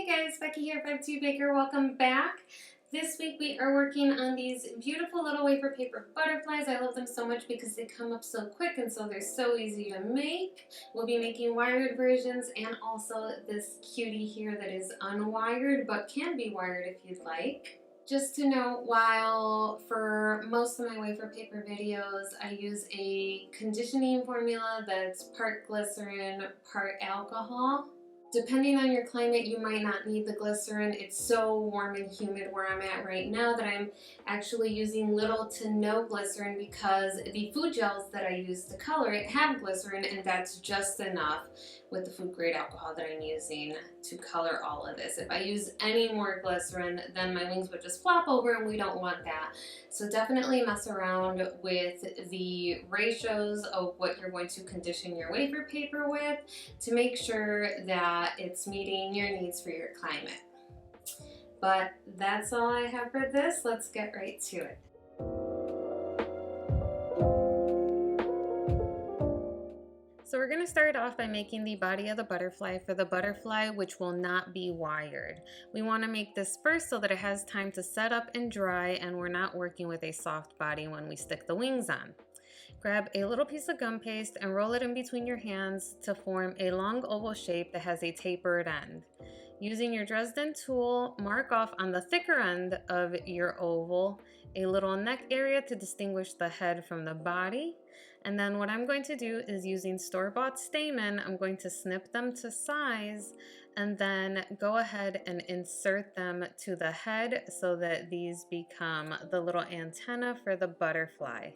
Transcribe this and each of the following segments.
Hey guys, Becky here, FiveTwoBaker. Welcome back. This week we are working on these beautiful little wafer paper butterflies. I love them so much because they come up so quick and so they're so easy to make. We'll be making wired versions and also this cutie here that is unwired but can be wired if you'd like. Just to note, while for most of my wafer paper videos I use a conditioning formula that's part glycerin, part alcohol. Depending on your climate, you might not need the glycerin. It's so warm and humid where I'm at right now that I'm actually using little to no glycerin because the food gels that I use to color it have glycerin, and that's just enough with the food grade alcohol that I'm using to color all of this. If I use any more glycerin, then my wings would just flop over and we don't want that. So definitely mess around with the ratios of what you're going to condition your wafer paper with to make sure that it's meeting your needs for your climate. But that's all I have for this. Let's get right to it. So we're going to start off by making the body of the butterfly for the butterfly, which will not be wired. We want to make this first so that it has time to set up and dry and we're not working with a soft body when we stick the wings on. Grab a little piece of gum paste and roll it in between your hands to form a long oval shape that has a tapered end. Using your Dresden tool, mark off on the thicker end of your oval a little neck area to distinguish the head from the body. And then what I'm going to do is, using store-bought stamen, I'm going to snip them to size and then go ahead and insert them to the head so that these become the little antenna for the butterfly.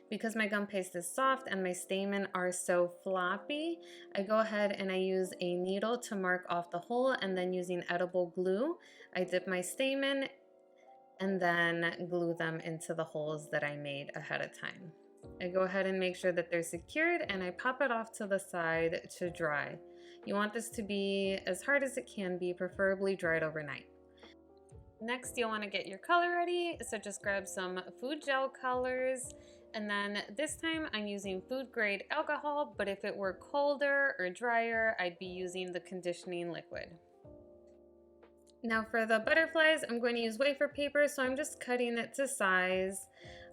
Because my gum paste is soft and my stamen are so floppy, I go ahead and I use a needle to mark off the hole, and then using edible glue, I dip my stamen and then glue them into the holes that I made ahead of time. I go ahead and make sure that they're secured and I pop it off to the side to dry. You want this to be as hard as it can be, preferably dried overnight. Next, you'll want to get your color ready, so just grab some food gel colors, and then this time I'm using food grade alcohol, but if it were colder or drier, I'd be using the conditioning liquid. Now for the butterflies, I'm going to use wafer paper, so I'm just cutting it to size.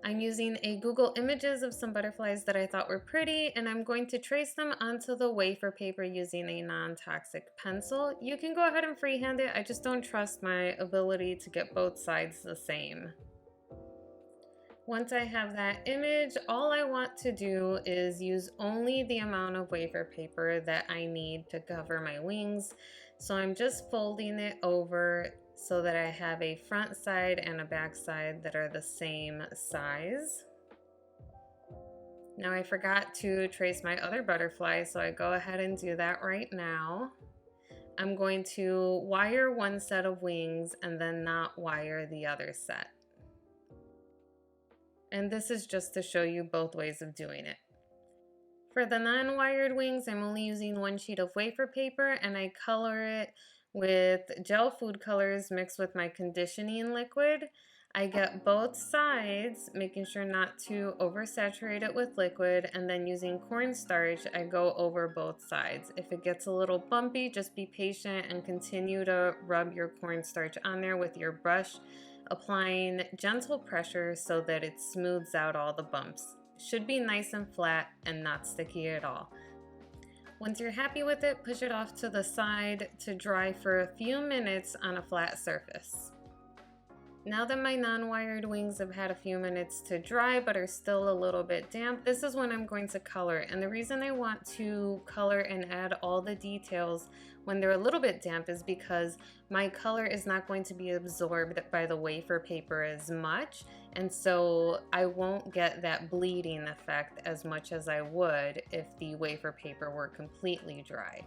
I'm using a Google Images of some butterflies that I thought were pretty, and I'm going to trace them onto the wafer paper using a non-toxic pencil. You can go ahead and freehand it, I just don't trust my ability to get both sides the same. Once I have that image, all I want to do is use only the amount of wafer paper that I need to cover my wings. So I'm just folding it over so that I have a front side and a back side that are the same size. Now I forgot to trace my other butterfly, so I go ahead and do that right now. I'm going to wire one set of wings and then not wire the other set. And this is just to show you both ways of doing it. For the non-wired wings, I'm only using one sheet of wafer paper and I color it with gel food colors mixed with my conditioning liquid. I get both sides, making sure not to oversaturate it with liquid, and then using cornstarch, I go over both sides. If it gets a little bumpy, just be patient and continue to rub your cornstarch on there with your brush, applying gentle pressure so that it smooths out all the bumps. Should be nice and flat and not sticky at all. Once you're happy with it, push it off to the side to dry for a few minutes on a flat surface. Now that my non-wired wings have had a few minutes to dry but are still a little bit damp, this is when I'm going to color. And the reason I want to color and add all the details when they're a little bit damp is because my color is not going to be absorbed by the wafer paper as much, and so I won't get that bleeding effect as much as I would if the wafer paper were completely dry.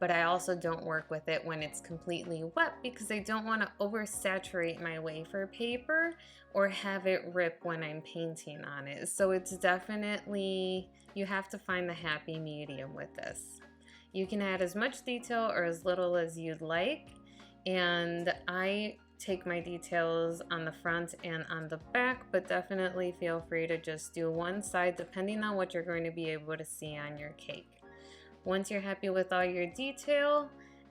But I also don't work with it when it's completely wet because I don't want to oversaturate my wafer paper or have it rip when I'm painting on it. So it's definitely, you have to find the happy medium with this. You can add as much detail or as little as you'd like, and I take my details on the front and on the back, but definitely feel free to just do one side depending on what you're going to be able to see on your cake. Once you're happy with all your detail,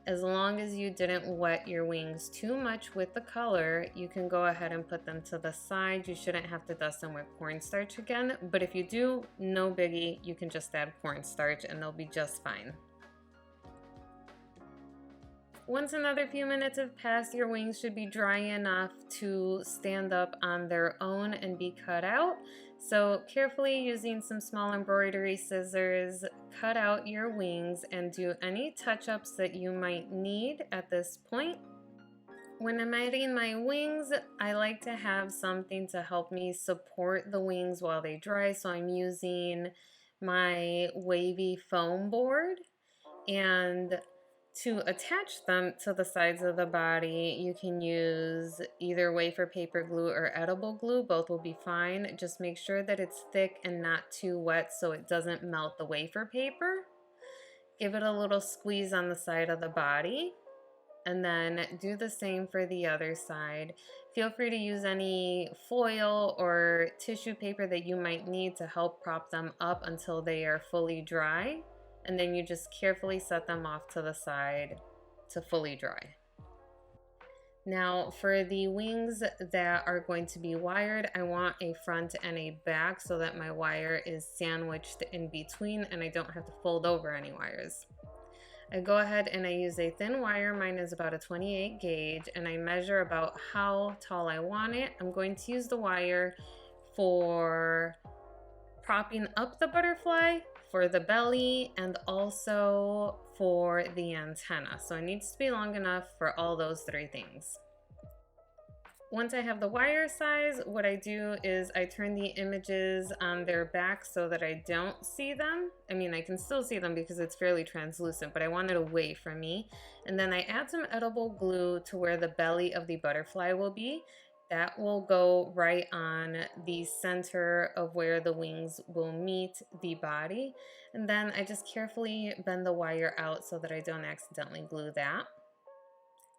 As long as you didn't wet your wings too much with the color, you can go ahead and put them to the side. You shouldn't have to dust them with cornstarch again, but if you do, no biggie, you can just add cornstarch and they'll be just fine. Once another few minutes have passed, your wings should be dry enough to stand up on their own and be cut out. So carefully, using some small embroidery scissors, cut out your wings and do any touch-ups that you might need at this point. When I'm adding my wings, I like to have something to help me support the wings while they dry. So I'm using my wavy foam board, and to attach them to the sides of the body, you can use either wafer paper glue or edible glue. Both will be fine. Just make sure that it's thick and not too wet so it doesn't melt the wafer paper. Give it a little squeeze on the side of the body, and then do the same for the other side. Feel free to use any foil or tissue paper that you might need to help prop them up until they are fully dry. And then you just carefully set them off to the side to fully dry. Now for the wings that are going to be wired, I want a front and a back so that my wire is sandwiched in between and I don't have to fold over any wires. I go ahead and I use a thin wire. Mine is about a 28 gauge, and I measure about how tall I want it. I'm going to use the wire for propping up the butterfly, for the belly, and also for the antenna. So it needs to be long enough for all those three things. Once I have the wire size, what I do is I turn the images on their back so that I don't see them. I mean, I can still see them because it's fairly translucent, but I want it away from me. And then I add some edible glue to where the belly of the butterfly will be. That will go right on the center of where the wings will meet the body. And then I just carefully bend the wire out so that I don't accidentally glue that.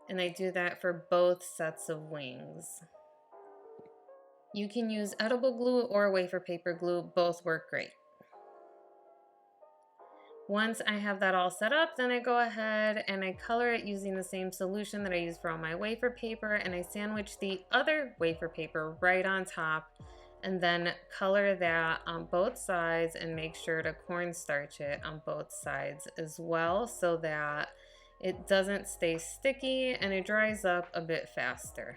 And I do that for both sets of wings. You can use edible glue or wafer paper glue, both work great. Once I have that all set up, then I go ahead and I color it using the same solution that I use for all my wafer paper, and I sandwich the other wafer paper right on top and then color that on both sides and make sure to cornstarch it on both sides as well so that it doesn't stay sticky and it dries up a bit faster.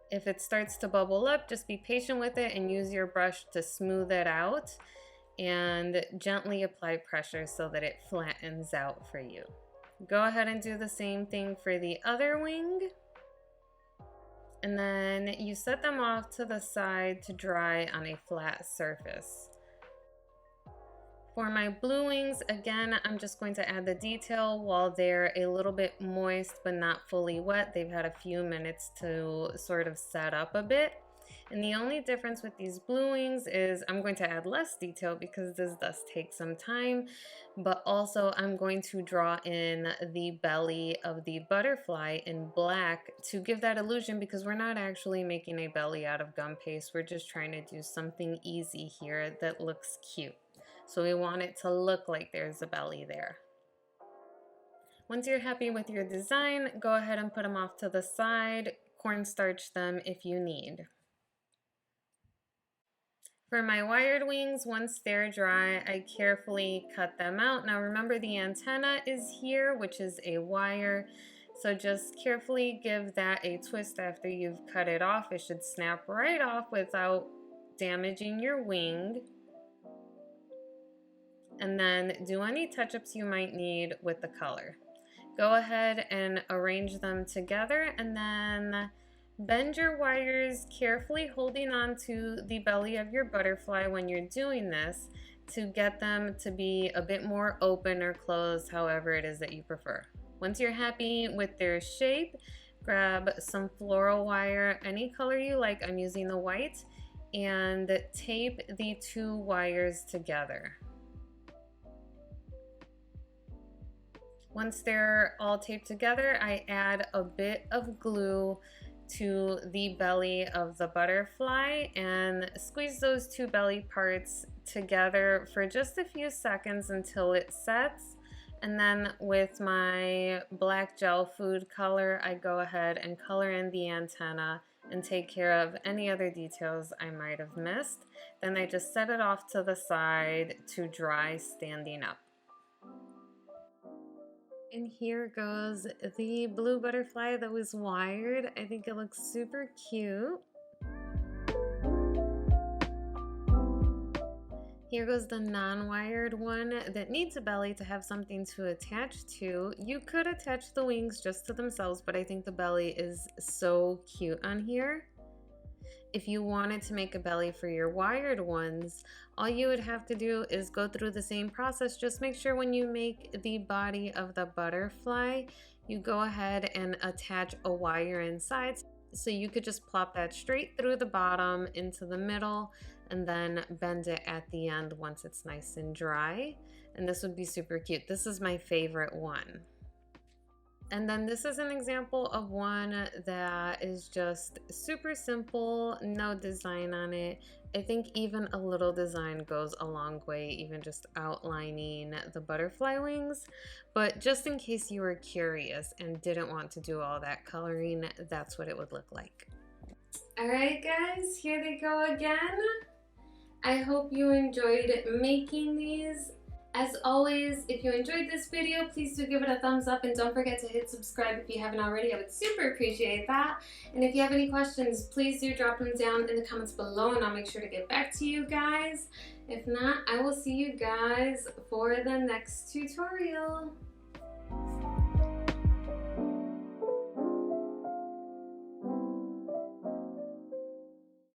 If it starts to bubble up, just be patient with it and use your brush to smooth it out and gently apply pressure so that it flattens out for you. Go ahead and do the same thing for the other wing. And then you set them off to the side to dry on a flat surface. For my blue wings, again, I'm just going to add the detail while they're a little bit moist but not fully wet. They've had a few minutes to sort of set up a bit. And the only difference with these blue wings is I'm going to add less detail because this does take some time, but also I'm going to draw in the belly of the butterfly in black to give that illusion, because we're not actually making a belly out of gum paste. We're just trying to do something easy here that looks cute. So we want it to look like there's a belly there. Once you're happy with your design, go ahead and put them off to the side, cornstarch them if you need. For my wired wings, once they're dry, I carefully cut them out. Now remember, the antenna is here, which is a wire. So just carefully give that a twist after you've cut it off. It should snap right off without damaging your wing. And then do any touch-ups you might need with the color. Go ahead and arrange them together, and then bend your wires carefully, holding on to the belly of your butterfly when you're doing this to get them to be a bit more open or closed, however it is that you prefer. Once you're happy with their shape, grab some floral wire, any color you like. I'm using the white, and tape the two wires together. Once they're all taped together, I add a bit of glue to the belly of the butterfly and squeeze those two belly parts together for just a few seconds until it sets. And then with my black gel food color, I go ahead and color in the antenna and take care of any other details I might have missed. Then I just set it off to the side to dry standing up. And here goes the blue butterfly that was wired. I think it looks super cute. Here goes the non-wired one that needs a belly to have something to attach to. You could attach the wings just to themselves, but I think the belly is so cute on here. If you wanted to make a belly for your wired ones, all you would have to do is go through the same process. Just make sure when you make the body of the butterfly, you go ahead and attach a wire inside. So you could just plop that straight through the bottom into the middle and then bend it at the end once it's nice and dry. And this would be super cute. This is my favorite one. And then this is an example of one that is just super simple, no design on it. I think even a little design goes a long way, even just outlining the butterfly wings. But just in case you were curious and didn't want to do all that coloring, that's what it would look like. All right, guys, here they go again. I hope you enjoyed making these. As always, if you enjoyed this video, please do give it a thumbs up and don't forget to hit subscribe if you haven't already. I would super appreciate that. And if you have any questions, please do drop them down in the comments below and I'll make sure to get back to you guys. If not, I will see you guys for the next tutorial.